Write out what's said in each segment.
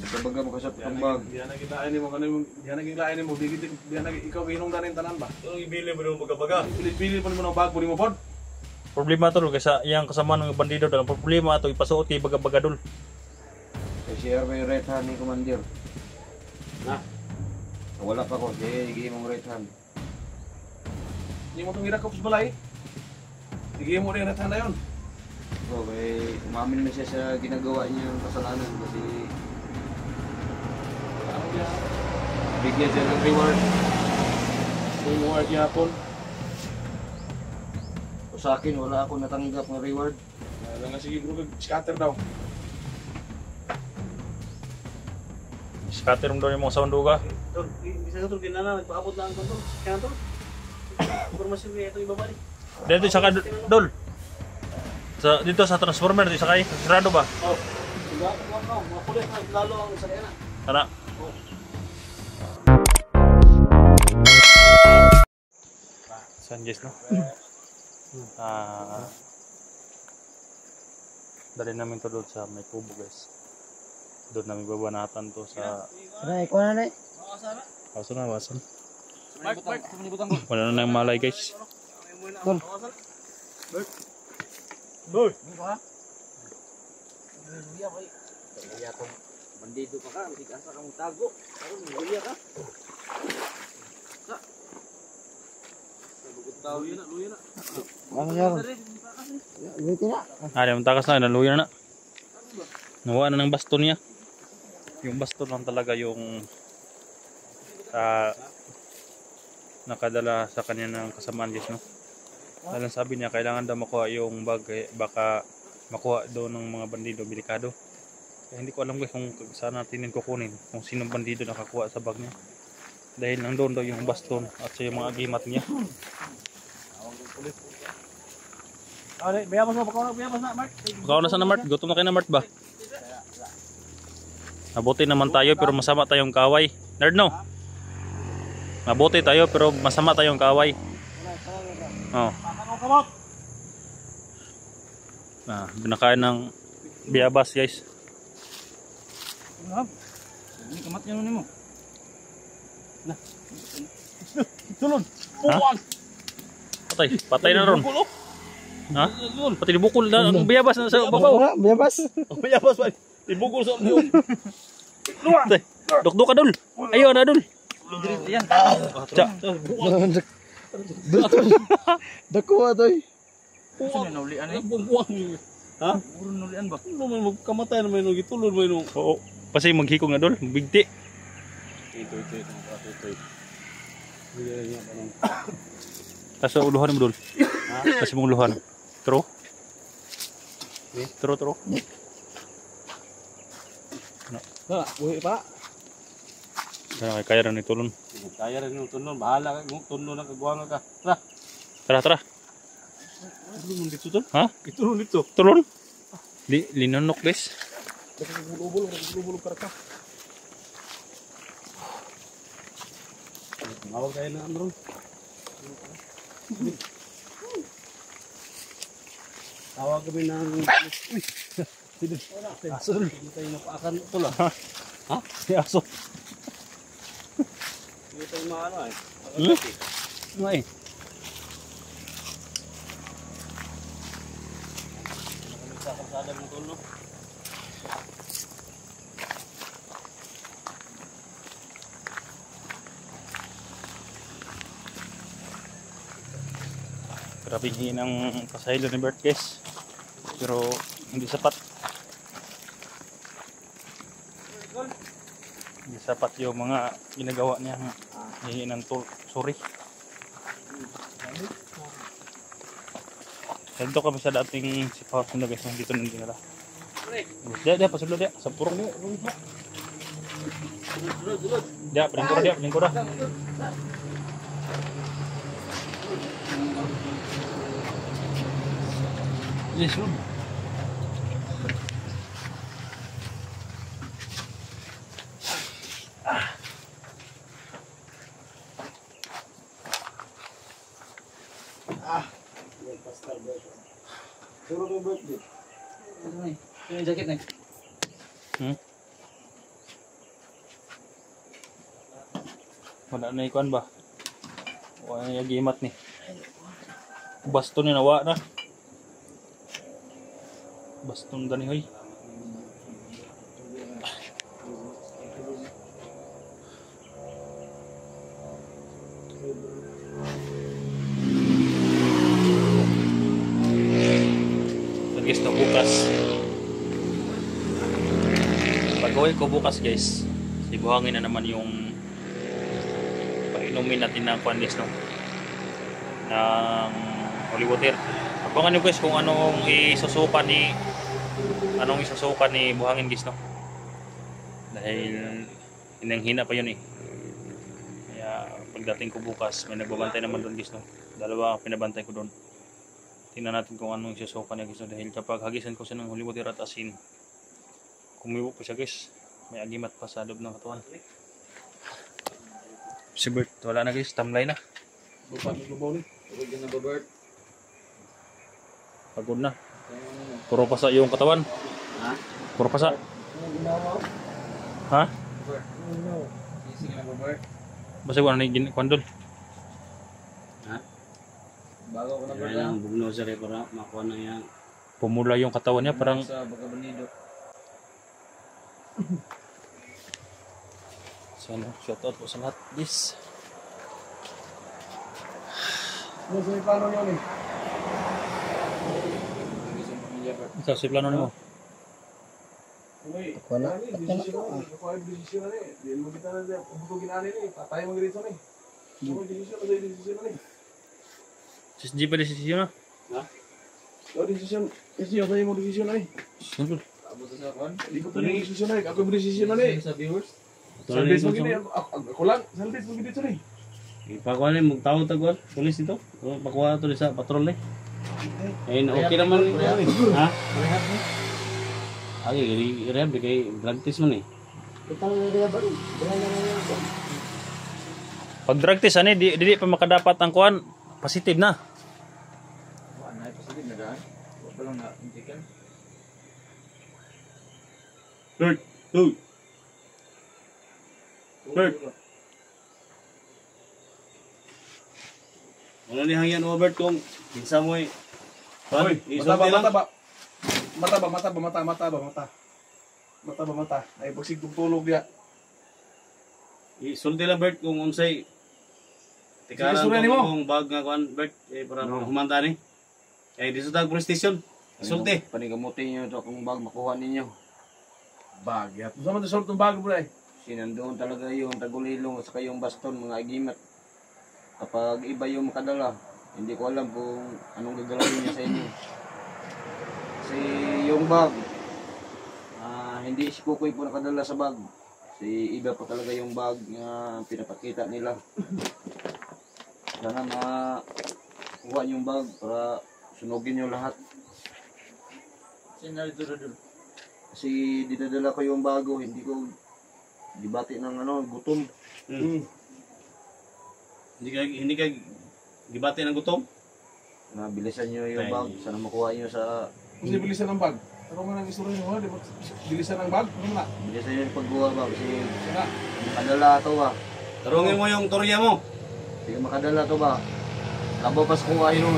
Kabaga mo kasap tumbag. Diyan na gilain mo kanimo, diyan na gilain mo bigit diyan na ikaw hinungdanin tanan ba? Yung ibili mo ng magabaga. Pili pa mo ng bag mo pod. Problema to kasi yang kasama ng bandido dalang problema to ipasuot kay baga-bagadol. Kasi share may right hand ni commander. Na. Wala pa ko, sige mong right hand. Hindi mo itong irakop sa balay. Sige mo rin ratan na yun. So, umamin na siya sa ginagawa niyang kasalanan kasi bigyan siya ng reward. Reward yapon. O sa akin, wala ako natanggap ng reward. Wala nga sige bro, scatter daw. Scatter mo daw yung mga saunduga. Tol, bisa tol kinana nagpaabot na ang tol. Kaya tol. Informasi ko ito ibabalik. Dito sa dol. Dito sa transformer dito sakay. Sarado ba? Oh. Diba? Mga pulis na lalo ang sakyan na. Ana. Sanjes no. Dali namin to doon sa may kubo guys. Doon namin babanatan to sa... Aray, ikaw na rin. Wasan na, wasan. Mark, Wala na yung malay guys. Tol. Boy. Bandido pa ka, hindi ka sa kang tago. Luya ka. Luya na. Ano yan? Luya na. Yung takas na, naluya na. Nawa na ng baston niya. Yung baston lang talaga yung nakadala sa kanya ng kasamaan guys no. Dahil sabi niya kailangan daw makuha yung bag baka makuha doon ng mga bandido delikado. Kaya hindi ko alam guys kung saan natin kukunin kung sinong bandido nakakuha sa bag niya. Dahil nandoon daw yung baston at sa yung mga agimat niya. Bayabas na, Mark. Ikaw na sana Mart, gutom na kayo na Mart ba? Mabuti naman tayo pero masama tayong kaway. Nerd no? Mabuti tayo pero masama tayong kaway. Oh. Binakain ng biyabas guys. Ini kamat yang mo. Nah. Tulon. Patay na ron. Ha? Pati dibukol na ang biyabas na sa babaw. Biyabas. Bayabas pa. Ibukol sa iyo. Luwa. Dok ka dul. Ayo na dul. Yan. Cha. Dako atoy. Sino naulian eh? Buang. Ha? Puro naulian ba? Ano man magkamatay na may nung gitulon may nung. Oo. Kasi maghikog na dul, bigti. Ito. Kasi uluhan mo dul. Kasi mong uluhan. Tro. Tro. Ha, buhi pa. Kaya rin itulon. Kaya rin yung tunod. Bahala ka. Tunod na kagwanga ka. Tara. Tulong dito to. Ha? Itulong dito. Tulon. Linanok guys. Bulong ka. Mawag kayo na Andron. Tawag kami ng... Uy! Aso. Hindi tayo napaakan ito lang. Ha? Si aso. Hindi tayo maano eh. Ano eh? Sa kalsada ng tulog. Grabing hinang pasahilo ni Bert guys. Pero hindi sapat. Hindi sapat yung mga ginagawa niya. Hihingi ng sorry. Dito kami sa dating si Paus na guys. Dito nang dinala. Dia pasulod dia. Sa purong dia. Dia, peningkura. Yes, Rob. Ano yung jacket na? Wala na ikuan ba? Wala na yagimat ni. Baston ni nawa na. Baston dani hoy. Guys, na bukas. Pag-uwi ko bukas guys, sibuhangin na naman yung painumin natin ng kwanlis no, ng holy water. Abangan nyo guys kung anong isusuka ni buhangin guys no, dahil hinang-hina pa yun eh. Kaya pagdating ko bukas may nagbabantay naman doon guys no, dalawa ang pinabantay ko doon. Tingnan natin kung anong isusuka niya guys no, dahil kapag hagisan ko siya ng holy water at asin, kumibo po siya guys, may agimat pa sa loob ng katawan. Si Bert, wala na guys, tamlay na. Bupat ng lubaw ni. Huwag na ba, Bert? Pagod na. Puro pasa yung katawan. Ha? Puro pasa. Ha? Bert? Sisig na ba, Bert? Basta wala na yung kwandol. Bago ko na, Bert. Kaya lang bugno sa rin para makuha na yan. Pumula yung katawan niya, parang Sa baka banido. so, ano, shout out po sa lahat guys. Ano sa yung plano niyo ni? Isang pamilya, Bert. Ikaw, si plano mo. Uy, Wala. desisyon na ni. Di mo kita na diyan. Butugin ani ni. Patay mo dito ni. Ano desisyon na ni? Si G pa desisyon na. Oh, desisyon. Kasi yung tayo mo desisyon na ni. Siyempre. Abot sa kwan. Hindi ko tayo desisyon na ni. Ako yung desisyon na ni. Sa viewers. Salbis mo gini. Ako lang. Salbis mo gini dito ni. Ipakuha na yung magtawag tagwal. Tulis dito. Pakuha ito sa patrol eh. Ayun, okay naman. Ha? Ay, i-rehab kay drug test man eh. Pag drug test ani, di pa makadapat ang kuan. Positive na. Wala na, positive na daan. Wala pa lang na chicken. Bert! Dude! Bert! Wala ni hangyan mo Bert kung pinsa mo eh. Uy, Isulti lang. Mata. Ay, pagsig tulog ya. Isulti lang Bert kung unsay tikaran Sige, mo. kung bag nga kuan Bert eh para humanta ni. Eh di sa police station. Isulti. Panigamutin nyo ito kung bag makuha ninyo. Bagyat. Sama to sort ng bago bro eh. Sinandoon talaga yung tagulilong at saka yung baston, mga agimat. Kapag iba yung makadala, hindi ko alam kung anong gagalawin niya sa inyo. Kasi yung bag, hindi si Kukoy po nakadala sa bag. Kasi iba po talaga yung bag na pinapakita nila. Sana makuha yung bag para sunugin yung lahat. Kasi dinadala ko yung bago, hindi ko dibati ng gutom. Hindi ka gibati ng gutom. Bilisan nyo yung bag, sana makuha nyo sa... Kasi bilisan ng bag. Ano man ang istorya niyo, di ba? Bilisan ng bag? Ano na? Bilisan nyo yung pagkuha ba, kasi Sana. makadala ito ba. Tarungin mo yung torya mo. Sige makadala ito ba. Labo pas kuha yun.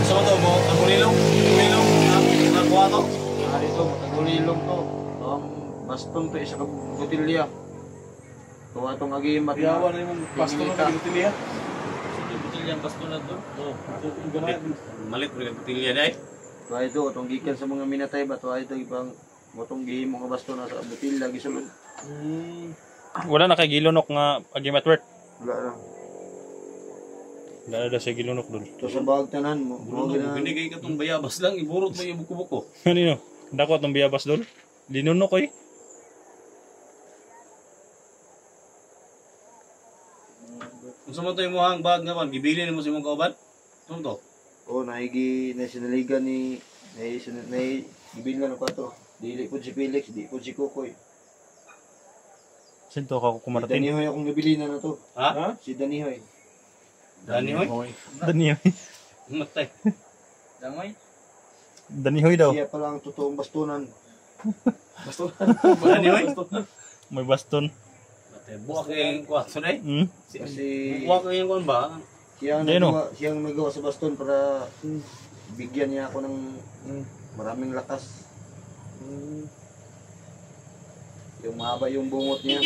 Gusto mo to mo? Tagulilong? Tagulilong? Nakuha to? Dito, matagulilong to. Ito ang baston to, isa ka butilya. Ito itong agimat Yawa na yung pasto ng kagilutilya. Malit mo yung tilya day. Ito, itong gikan sa mga minatay ba. Ito ibang itong gihim mga baston na sa butilya, gisulod. Wala na kay gilunok nga agimat Bert. Wala na. Wala na siya gilunok doon. Ito sa bag tanan mo. Bro, binigay ka itong bayabas lang. Iburot mo yung buko-buko. Ano yun? Dako atong biyabas doon. Linunok ko eh. Kung sa mo to yung muhang bag nga man, gibili mo sa imong kauban? Ano to? Oo, sinaligan ni... Gibilan na pa to. Dili po si Felix, di po si Kukoy. Sinto ka Si kumarating. Danihoy akong nabilinan na to. Ha? Si Danihoy. Danihoy? Danihoy. Matay. Dangoy? Danihoy daw. Siya pala ang totoong bastunan. Basto. Danihoy? May baston. Buwak yung kwarto na eh. Kasi Buwak yung kwan ba? siyang nagawa sa baston para bigyan niya ako ng maraming lakas. Yung mahaba yung bungot niya.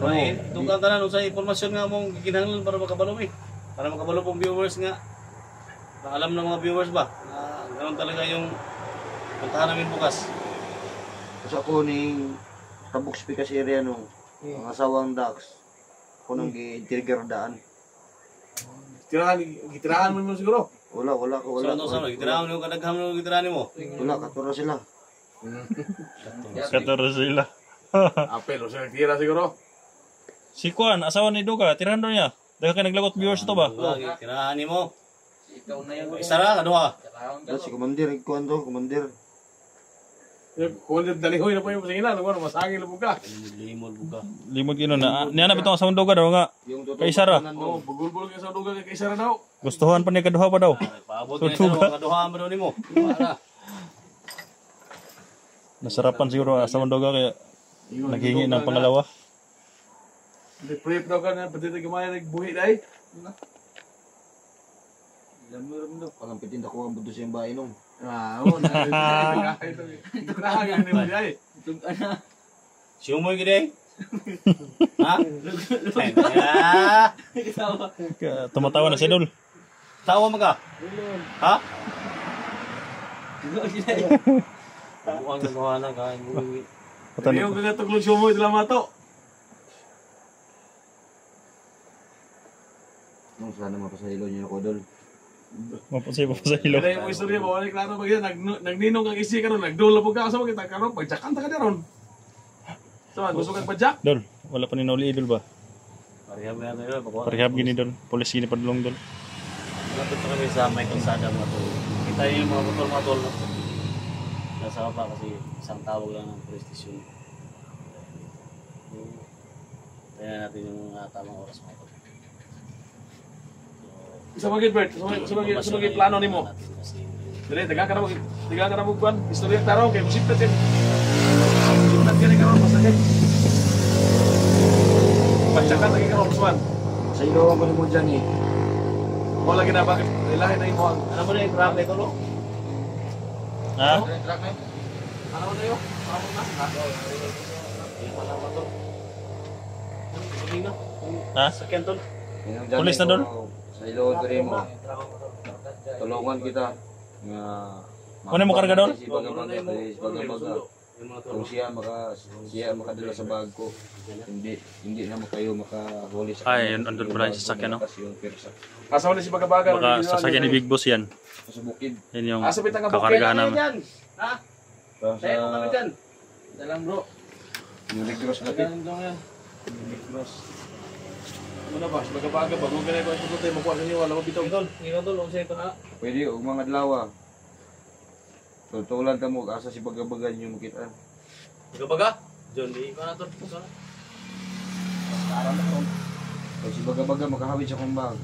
Ay, tukang tanan sa impormasyon nga mong gikinahanglan para makabalo eh. Para makabalo pong viewers nga. Na alam ng mga viewers ba? Na ganun talaga yung puntahan namin bukas. Kasi ako ning Tabuk Spikas area nung mga sawang ducks. Ako nang gi-trigger daan. Gitirahan mo siguro. Wala ko. So, sa gitirahan mo, kadaghan mo gitirahan mo. Wala, katura sila. Katoro sila. Apel, o siya tira siguro. Si Kwan, asawa ni Duga, tirahan doon niya. Dahil ka naglagot viewers to ba? Gitirahan mo. Isa ra, kaduha. Si Commander, ikuan to, Commander. Kung dalihoy na po yung pasingina, masangin lang po ka. Limol buka. Limod gino na. Niya na bitong asawang Duga daw nga. Yung totoo. Kay Sara. Oo, bugul-bugul ka sa duga kay Sara daw. Gustuhan pa niya kaduha pa daw. Paabot na ito, kaduha mo daw nimo. Wala. Nasarapan siguro ang asawang Duga kaya naghingi ng pangalawa. Prep daw ka na, pati tayo kumaya nagbuhi dahil. Alam mo rin daw, palampitin ako ang buto sa yung bahay nung. Oo, nakahagan ni mo dahil. Siumoy gede. Ha? Tumatawa na si Dol. Tawa mo ka? Ha? Buang nagawa na kain mo. Yung kagatuglog siya mo, ito lang mato. Nung sana mapasahilo niyo ako, Dol. Mapasay sa ilo. Kaya yung istorya mo, wala klaro pag yan, nagninong kang isi ka ron, nagdula po ka, sa mga kita ka ron, pagjakan ta ka na ron. So, gusto kang pajak? Dol, wala pa ni Noli Idol ba? Parehab na tayo. Parehab gini Dol. Polis gini padulong Dol. Lapit na kami sa may kalsada mga tol. Kita yung mga motor mga tol. Nasa pa kasi isang tawag lang ng police station. Kaya natin yung mga tamang oras mga tol. Sa mga Bert, sa mga plano ni mo. Dali, taga ka na mo kuan. Istorya taro kay musip natin. Sunod ka ni karon masakit. Pagjakan lagi karon suwan. Sa ilo ako mo dyan eh. Mo lagi na bakit lahi na imo. Ano mo na yung trap ito lo? Ha? Ano na yo? Ano na? Yung pala mga tol. Yung na. Ha? Sakyan tol. Pulis na, Dol? Sa ilo ko rin mo. Tulungan kita. Nga... Ano mo karga, Dol? Si Baga-Baga, si Baga-Baga. Kung siya makadala sa bag ko, hindi na kayo makahuli sa Ay, yun, andun pala yung sasakyan, no? Kasi yung pirsa. Asaw ni si Baga-Baga. Baka sasakyan ni Big Boss yan. Sa bukid. Yan yung Asa bitang ka kakargahan namin. Ha? Sa Tayo kami dyan. Dalang bro. yung Negros Lapid. Dalang dong yan. Negros. Ano na ba? Si Baga-Baga ba? Kung ganito ito tayo makuha sa inyo, wala mo bitaw. Tol, ikaw tol, kung siya ito na. Pwede, huwag mga dalawa. Tutulan ka mo, asa si Baga-Baga nyo makita. Ikaw baga? John, di ko na tol. Kung si Baga-Baga makahawid sa kong bag,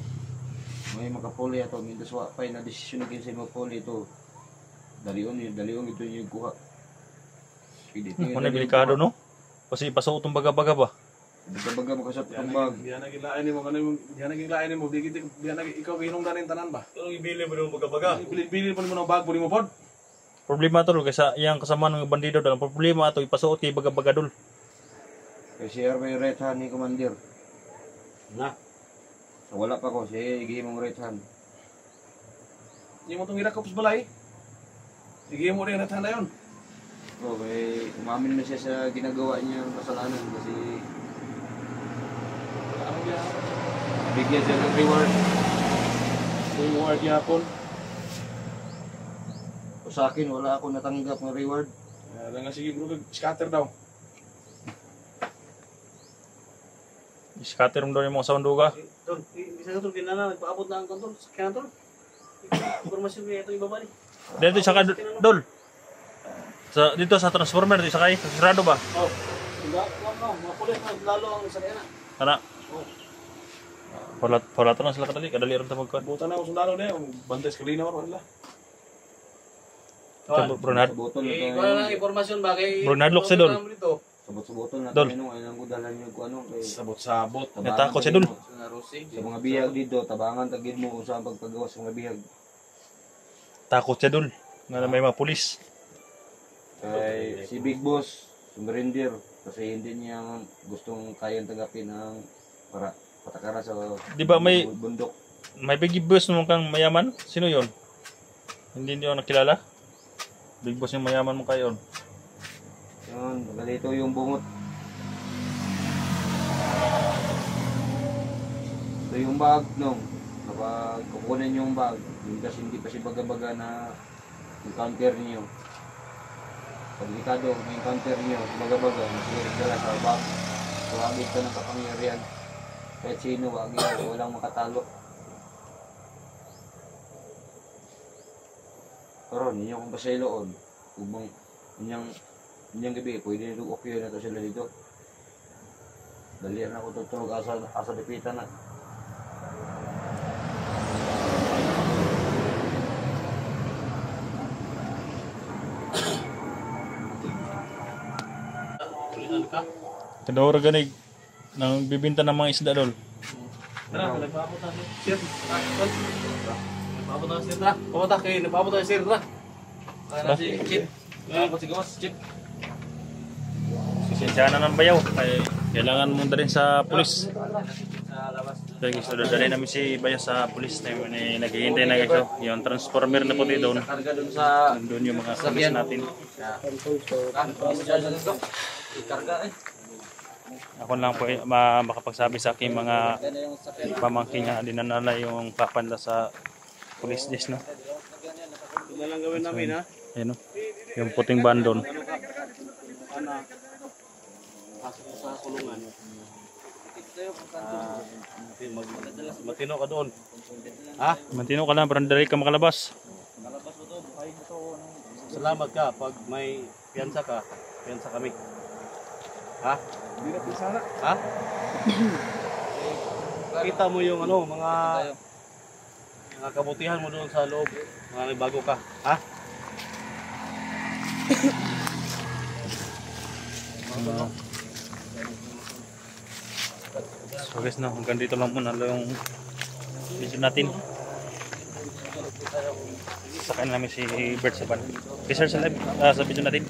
may makapuli ato, mintas wapay na desisyon na kinsa mo puli ito. Dalion ito yung kuha. Ano delikado, no? Kasi ipasok itong baga-baga ba? Baga-Baga makasap kong bag. Diyan nagilain ni mo, diyan nagilain ni mo, ikaw hinungdan ng tanan ba? Tulong ibili mo ng baga-baga. Pili po mo ng bag, puli mo pod. Problema tol kasi yang kasama ng bandido dalam problema ato ipasuot kay baga-baga Dol. Kasi may red hand ni Commander. Na. So, wala pa ko, siya higi mong red hand. Yung mo itong hirakop sa balay. Sige mo rin natin na yun. So, may umamin na siya sa ginagawa niyang kasalanan kasi Ano yan? bigyan siya ng reward. Reward yapon. O sa akin, wala ako natanggap ng reward. Kaya nga sige bro, scatter daw. Scatter mo daw yung mga saunduga. Tol, isa ka tol, kinana, nagpaabot na ang kontol. Sakyan tol. Informasyon ko ito ibaba ni. Dito sa Dol. Dito sa transformer dito sakay sa sarado ba? Oh. Mga pulis na lalo ang sakyan na. Ana. Wala na sila kadali, kadali ron ta magkuan. Buta na ako sundalo na yun, bantay sa kalina wala. Brunad. Sa botol na Eh, to. kung ano lang informasyon ba kay Bernard Locke, Dol. Sa botol na Dol. to. Ayun ang kudalan nyo kung ano. Kay Sabot-sabot. Natakot si Dol. Sa mga bihag dito, tabangan tagid mo kung saan pagpagawa sa mga bihag. Takot siya dul. Nga may mga pulis. Kay si Big Boss, sumrender kasi hindi niya gustong kayang tanggapin ang para patakaran sa Di ba may bundok. big boss naman kang mayaman? Sino yon? Hindi niyo nakilala? Big boss yung mayaman mo kayo. Yun, galito yung bungot. Ito yung bag nung kapag kukunin yung bag, hindi pa si baga-baga na encounter niyo. Pag delikado, may encounter niyo, si baga-baga, masirit ka lang sa bag. Tuwagin ka ng kapangyarihan. Kahit sino, walang makatalo. Pero ninyo kung basailoon, ubang inyang gabi, pwede nito okay na to sila dito. Dalian ako tutulog asa dipitan na. Kadawar ganig nang bibinta ng mga isda dol. Tara, nagpaabot na sir. Nagpaabot na sir na. Pumunta kayo, nagpaabot na sir na. Kaya na si Chip. Nagpaabot si Gawas, Chip. Sisensya na ng bayaw. Ay, kailangan mo dalhin sa pulis. Sa labas. Kaya gusto dalhin namin si bayaw sa pulis. Naghihintay na guys. Oh. Yung transformer na puti doon. Karga dun sa... Doon yung mga pulis natin. Karga eh. Ako lang po makapagsabi sa aking mga pamangkin nga dinanala yung papanda sa police desk, no? Ito na lang gawin namin ha. Ayun, no? Yung puting bandon. Ana. Pasok sa kulungan. Matino ka doon. Ha? Mantino ka lang, parang dali ka makalabas. Salamat ka pag may piyansa ka. Piyansa kami. Ha? Hindi na pisana. Ha? Kita mo yung ano, mga kabutihan mo doon sa loob. Mga bago ka. Ha? So guys, no, hanggang dito lang muna yung video natin. Sakain namin si Bert Saban. Peace sa live, sa video natin.